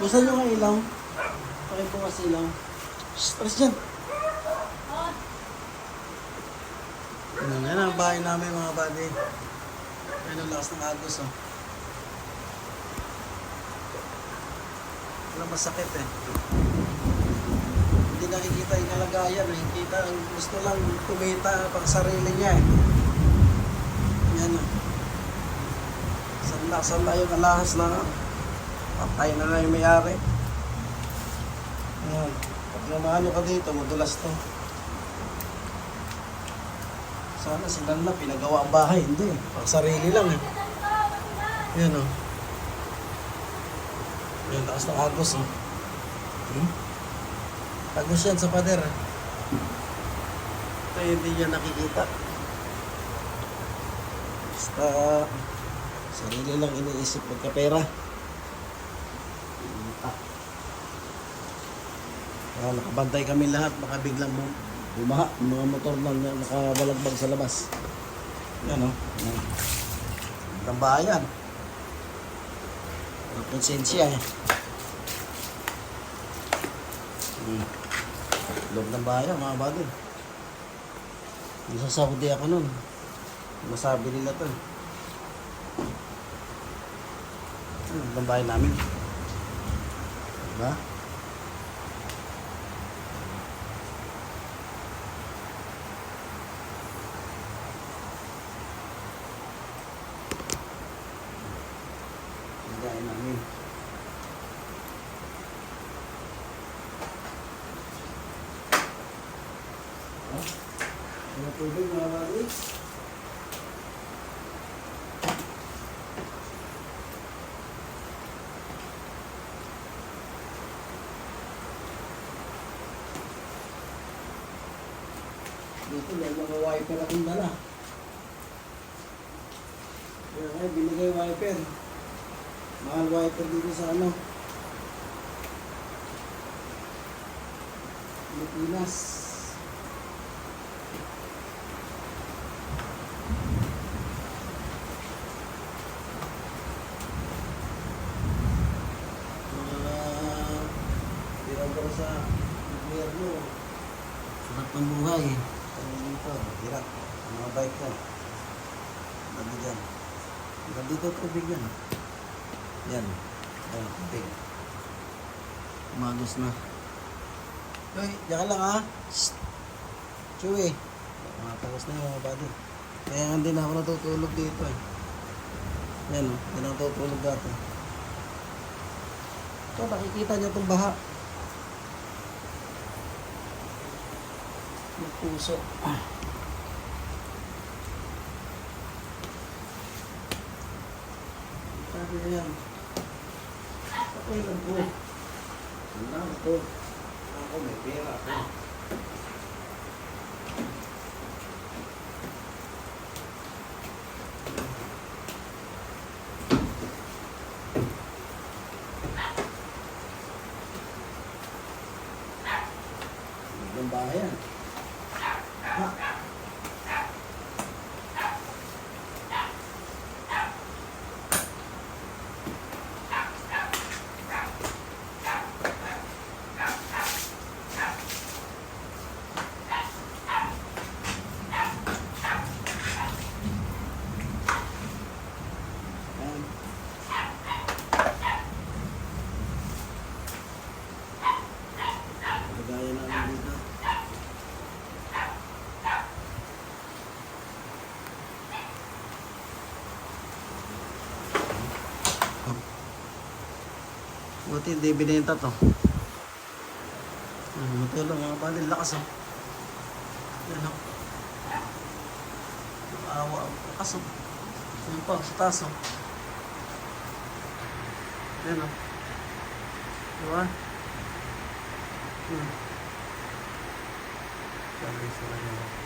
Gusto nyo ng ilaw? Pakit po kasi ilaw. Shhh, alis dyan. Yan ang bahay namin mga buddy. Yan ang lakas ng agos oh. Walang masakit eh. Hindi nakikita yung kalagayan. Nakikita ang gusto lang kumita pang sarili niya eh. Yan oh. Sanda yung alahas lang oh. Patay na lang yung may-ari. Ayan. Pag namano ka dito, madulas to. Sana sila na pinagawa ang bahay. Hindi. Pang sarili lang eh. Ayan o. Ayan, takas ng agos o. Agos yan sa pader eh. Kaya hindi niya nakikita. Basta sarili lang iniisip magkapera. Nakabantay kami lahat, baka biglang bumaha, mga motor lang na nakabalagbag sa labas. Yan o. Ang bayan. Ang konsensya eh. Loob ng bayan, mga bagay. Nasa Saudi ako nun. Masabi nila to. Loob ng bayan namin. Diba? Gaya namin. Ano tubig mga balik? Dito may mga wiper akong dala. Kaya ngayon binigay wiper. Mahal wiper dito sa ano Pilipinas. Hirap sa gobyerno. Sarap ng buhay. Ano dito? Hirap. Mga bike ko. Lagi dyan. Hirap dito tubig yan. Yan. Ayan, tubig. Umagos na. Uy, diyan ka lang ha. Shhh. Chewy. Matapos na yung mga body. Kaya hindi na ako natutulog dito eh. Yan o. Hindi na ako natutulog dito. Ito, nakikita niyo itong baha. Yung puso. Sabi niya yan. Okay lang po. Wala ako. Ako may pera ako. Ang bayan. Ha? Gaya namin dito. Buti hindi binenta to. Buti lang mga bandil. Lakas oh. Yan oh. Awa. Lakas oh. Yan pa sa taas oh. Yan oh. Diba? Sabi sa kanya.